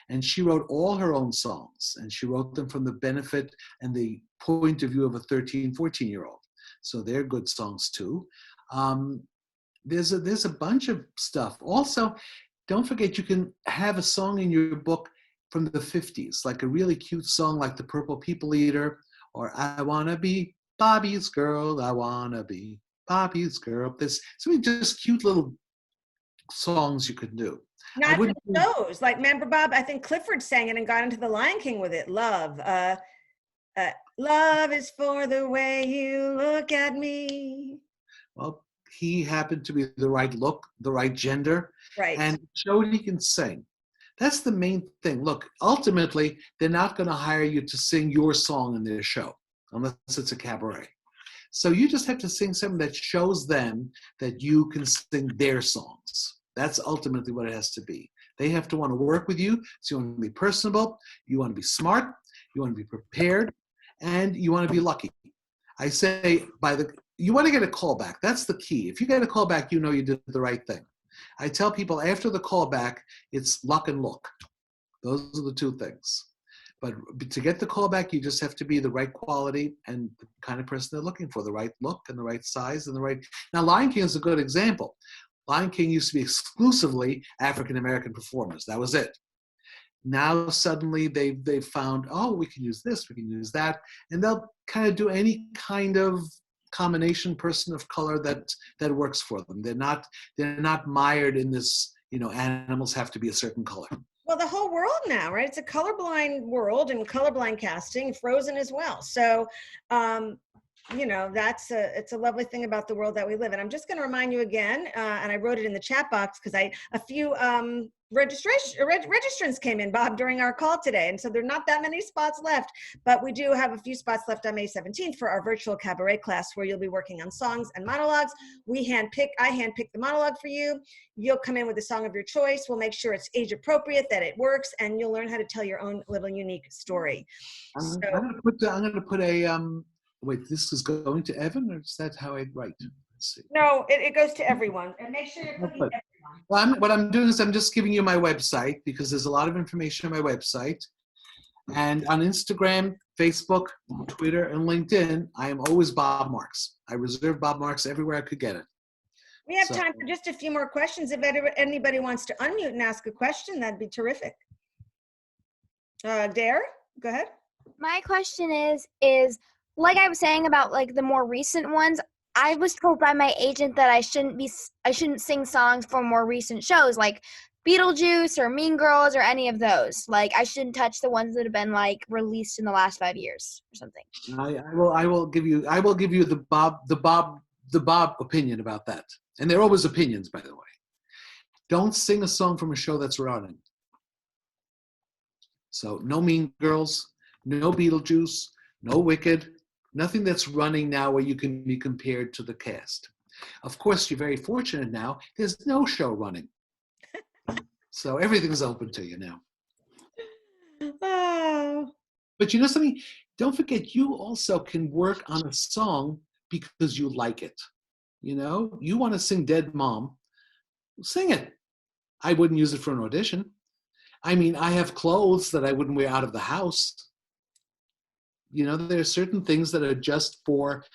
And she wrote all her own songs, and she wrote them from the benefit and the point of view of a 13, 14-year-old. So they're good songs too. There's a bunch of stuff. Also, don't forget, you can have a song in your book from the 50s, like a really cute song like The Purple People Eater, or I Wanna Be Bobby's Girl, I Wanna Be Bobby's Girl. There's so many just cute little songs you could do. Not just those. Like, remember, Bob, I think Clifford sang it and got into The Lion King with it. Love. Love is for the way you look at me. Well, he happened to be the right look, the right gender, right, and showed he can sing. That's the main thing. Look, ultimately, they're not going to hire you to sing your song in their show, unless it's a cabaret. So you just have to sing something that shows them that you can sing their songs. That's ultimately what it has to be. They have to want to work with you, so you want to be personable, you want to be smart, you want to be prepared, and you want to be lucky. I say, you want to get a callback. That's the key. If you get a callback, you know you did the right thing. I tell people after the callback, it's luck and look. Those are the two things. But to get the callback, you just have to be the right quality and the kind of person they're looking for, the right look and the right size and the right... Now, Lion King is a good example. Lion King used to be exclusively African-American performers. That was it. Now suddenly they've found, oh, we can use this, we can use that, and they'll kind of do any kind of combination person of color that works for them. They're not mired in this, animals have to be a certain color. Well, the whole world now, right? It's a colorblind world and colorblind casting, Frozen as well. So you know, it's a lovely thing about the world that we live in. I'm just going to remind you again, and I wrote it in the chat box because a few registrants came in, Bob, during our call today. And so there are not that many spots left, but we do have a few spots left on May 17th for our virtual cabaret class where you'll be working on songs and monologues. I handpick the monologue for you. You'll come in with a song of your choice. We'll make sure it's age appropriate, that it works, and you'll learn how to tell your own little unique story. I'm gonna put a wait, this is going to Evan, or is that how I write? Let's see. No, it goes to everyone. And make sure you're cooking everyone. Well, what I'm doing is I'm just giving you my website because there's a lot of information on my website. And on Instagram, Facebook, Twitter, and LinkedIn, I am always Bob Marks. I reserve Bob Marks everywhere I could get it. We have time for just a few more questions. If anybody wants to unmute and ask a question, that'd be terrific. Dare, go ahead. My question is like I was saying about like the more recent ones, I was told by my agent that I shouldn't sing songs for more recent shows like Beetlejuice or Mean Girls or any of those. Like I shouldn't touch the ones that have been like released in the last 5 years or something. I will give you the Bob opinion about that. And they're always opinions, by the way. Don't sing a song from a show that's running. So no Mean Girls, no Beetlejuice, no Wicked, nothing that's running now where you can be compared to the cast. Of course, you're very fortunate now. There's no show running. So everything's open to you now. Oh. But you know something? Don't forget, you also can work on a song because you like it. You know, you want to sing Dead Mom, sing it. I wouldn't use it for an audition. I mean, I have clothes that I wouldn't wear out of the house. You know, there are certain things that are just for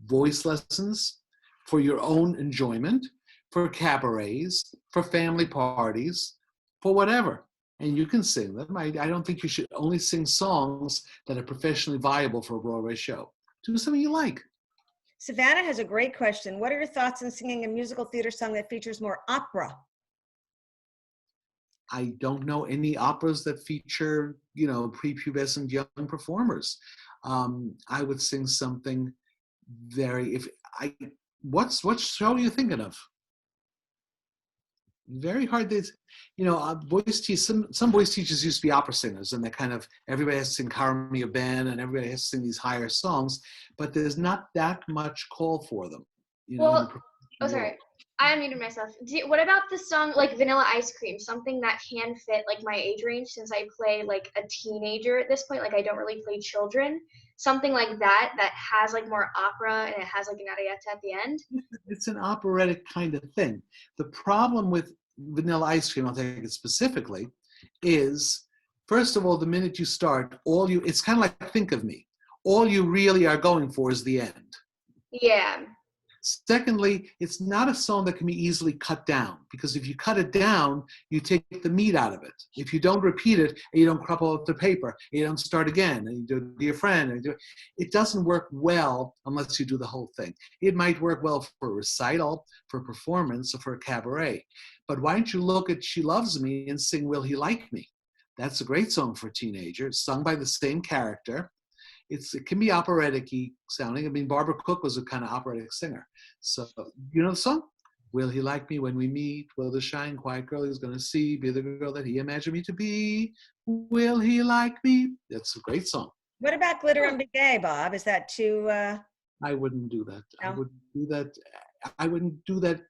voice lessons, for your own enjoyment, for cabarets, for family parties, for whatever. And you can sing them. I don't think you should only sing songs that are professionally viable for a Broadway show. Do something you like. Savannah has a great question. What are your thoughts on singing a musical theater song that features more opera? I don't know any operas that feature, you know, prepubescent young performers. I would sing something what show are you thinking of? Very hard to, you know, some voice teachers used to be opera singers, and everybody has to sing Cara Mia Ben, and everybody has to sing these higher songs, but there's not that much call for them. You know, sorry. I unmuted myself. What about the song like Vanilla Ice Cream? Something that can fit like my age range, since I play like a teenager at this point. Like I don't really play children. Something like that has like more opera and it has like an arietta at the end. It's an operatic kind of thing. The problem with Vanilla Ice Cream, I'll take it specifically, is first of all, the minute you start, it's kind of like Think of Me. All you really are going for is the end. Yeah. Secondly, it's not a song that can be easily cut down, because if you cut it down, you take the meat out of it. If you don't repeat it, and you don't crumple up the paper, and you don't start again, and you do it to your friend, it doesn't work well unless you do the whole thing. It might work well for a recital, for a performance, or for a cabaret. But why don't you look at She Loves Me and sing Will He Like Me? That's a great song for a teenager. It's sung by the same character. It can be operatic-y sounding. I mean, Barbara Cook was a kind of operatic singer. So, you know the song? Will he like me when we meet? Will the shy and quiet girl he's going to see be the girl that he imagined me to be? Will he like me? That's a great song. What about Glitter and Be Gay, Bob? Is that too... I wouldn't do that. No? I wouldn't do that.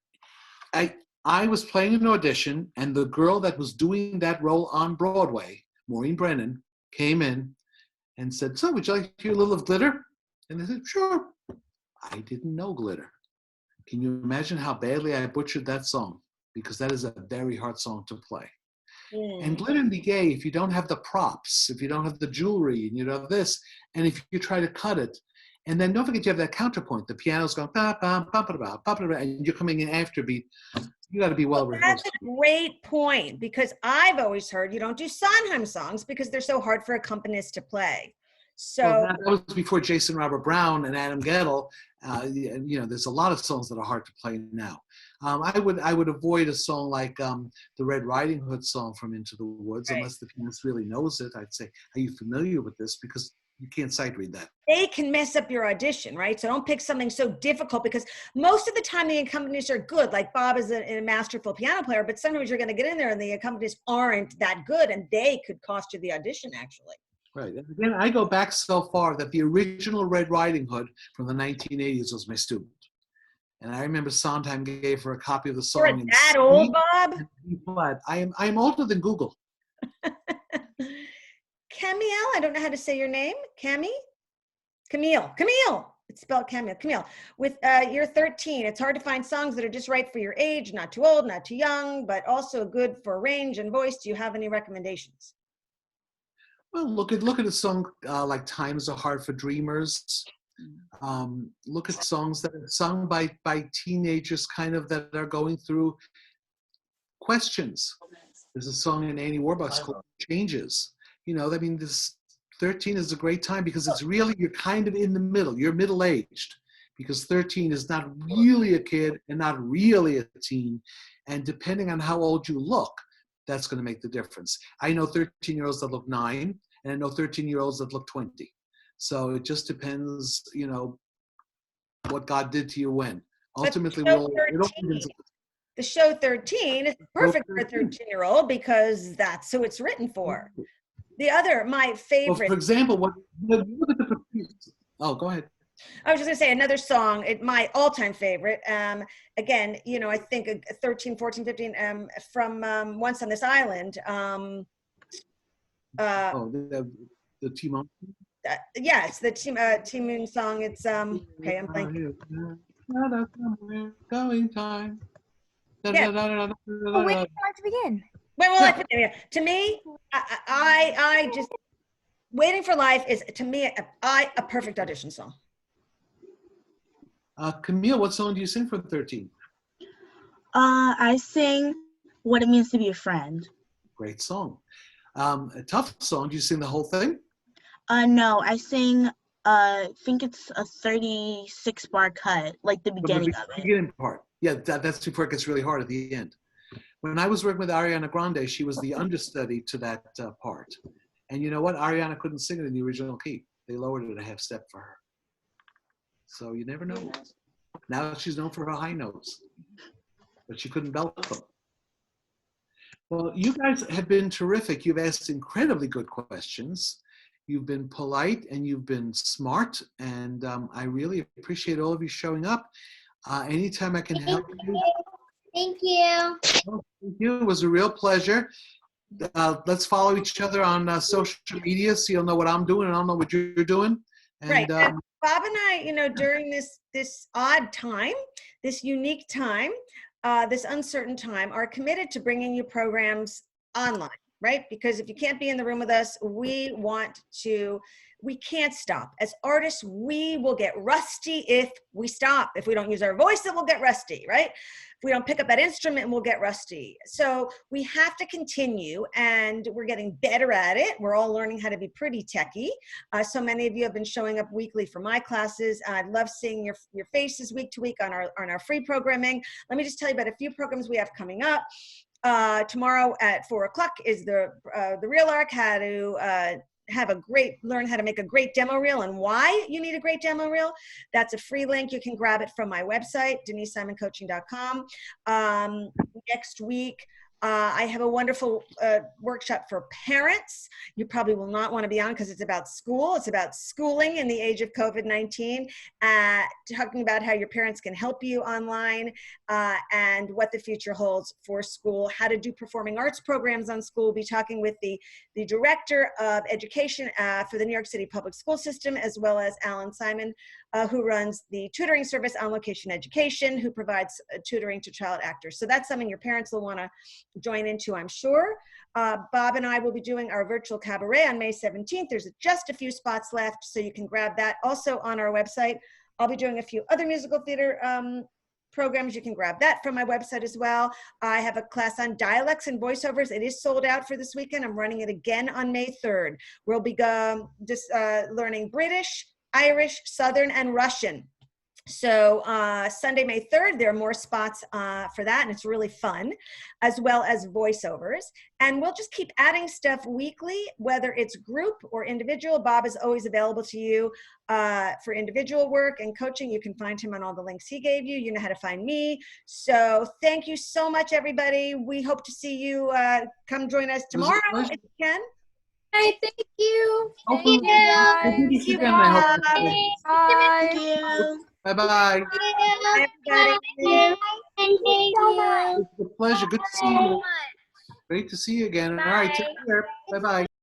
I was playing an audition, and the girl that was doing that role on Broadway, Maureen Brennan, came in and said, so would you like to hear a little of Glitter? And I said, sure. I didn't know Glitter. Can you imagine how badly I butchered that song? Because that is a very hard song to play. And Glitter and Be Gay, if you don't have the props, if you don't have the jewelry, and you don't have this, and if you try to cut it, and then don't forget you have that counterpoint. The piano's going, ba, ba, ba, ba, ba, ba, ba, and you're coming in after beat. You got to be well rehearsed. That's a great point, because I've always heard you don't do Sondheim songs because they're so hard for accompanists to play. So that was before Jason Robert Brown and Adam Gettle. You know, there's a lot of songs that are hard to play now. I would avoid a song like the Red Riding Hood song from Into the Woods, right, unless the pianist really knows it. I'd say, are you familiar with this? Because You can't sight read that. They can mess up your audition, right? So don't pick something so difficult, because most of the time the accompanist are good. Like Bob is a masterful piano player, but sometimes you're going to get in there and the accompanists aren't that good, and they could cost you the audition, actually. Right. And again, I go back so far that the original Red Riding Hood from the 1980s was my student. And I remember Sondheim gave her a copy of the song. You're that old, Bob? But I am older than Google. Camille, I don't know how to say your name. Camille. It's spelled Camille. Camille. With you're 13. It's hard to find songs that are just right for your age, not too old, not too young, but also good for range and voice. Do you have any recommendations? Well, look at a song like "Times Are Hard for Dreamers." Look at songs that are sung by teenagers, kind of that are going through questions. There's a song in Annie Warbach's called "Changes." You know, I mean, this 13 is a great time because it's really, you're kind of in the middle. You're middle-aged, because 13 is not really a kid and not really a teen. And depending on how old you look, that's going to make the difference. I know 13-year-olds that look 9, and I know 13-year-olds that look 20. So it just depends, you know, what God did to you when. Ultimately, the show 13 is perfect for a 13-year-old because that's who it's written for. The other, my favorite. Well, for example, look at the. Oh, go ahead. I was just going to say another song, my all-time favorite. Again, you know, I think 13, 14, 15, from Once on This Island. The Timon? Yeah, it's the Timon song. It's, okay, I'm blanking. Going time. Yeah. Well, when do you like to begin? To me, I just, Waiting for Life is, to me, a perfect audition song. Camille, what song do you sing for 13? I sing What It Means to Be a Friend. Great song. A tough song. Do you sing the whole thing? No, I sing, I think it's a 36-bar cut, like the beginning of it. Beginning part. Yeah, that's before it gets really hard at the end. When I was working with Ariana Grande, she was the understudy to that part. And you know what? Ariana couldn't sing it in the original key. They lowered it a half step for her. So you never know. Now she's known for her high notes, but she couldn't belt them. Well, you guys have been terrific. You've asked incredibly good questions. You've been polite and you've been smart. And I really appreciate all of you showing up. Anytime I can help you. Thank you. Well, thank you. It was a real pleasure. Let's follow each other on social media so you'll know what I'm doing and I'll know what you're doing. And, right. And Bob and I, you know, during this odd time, this unique time, this uncertain time, are committed to bringing you programs online, right? Because if you can't be in the room with us, we can't stop. As artists, we will get rusty if we stop. If we don't use our voice, it will get rusty, right? If we don't pick up that instrument, we'll get rusty. So we have to continue, and we're getting better at it. We're all learning how to be pretty techie. So many of you have been showing up weekly for my classes. I love seeing your faces week to week on our free programming. Let me just tell you about a few programs we have coming up. Tomorrow at 4 o'clock is the Reel Arc, how to learn how to make a great demo reel and why you need a great demo reel. That's a free link. You can grab it from my website, DeniseSimonCoaching.com. Next week, I have a wonderful workshop for parents. You probably will not want to be on because it's about school. It's about schooling in the age of COVID-19, talking about how your parents can help you online and what the future holds for school, how to do performing arts programs on school. We'll be talking with the director of education for the New York City public school system, as well as Alan Simon, who runs the tutoring service On Location Education, who provides tutoring to child actors. So that's something your parents will want to join into, I'm sure. Bob and I will be doing our virtual cabaret on May 17th. There's just a few spots left, so you can grab that. Also on our website, I'll be doing a few other musical theater programs. You can grab that from my website as well. I have a class on dialects and voiceovers. It is sold out for this weekend. I'm running it again on May 3rd. We'll be learning British, Irish, Southern, and Russian. So Sunday, May 3rd, there are more spots for that, and it's really fun, as well as voiceovers. And we'll just keep adding stuff weekly, whether it's group or individual. Bob is always available to you for individual work and coaching. You can find him on all the links he gave you. You know how to find me. So thank you so much, everybody. We hope to see you. Come join us tomorrow if you can. Hi, thank you. Hopefully, Thank you, Bob. Thank you. Bye-bye. Bye, everybody. Thank you. It's a pleasure. Good to see you. Great to see you again. All right, take care. Bye-bye.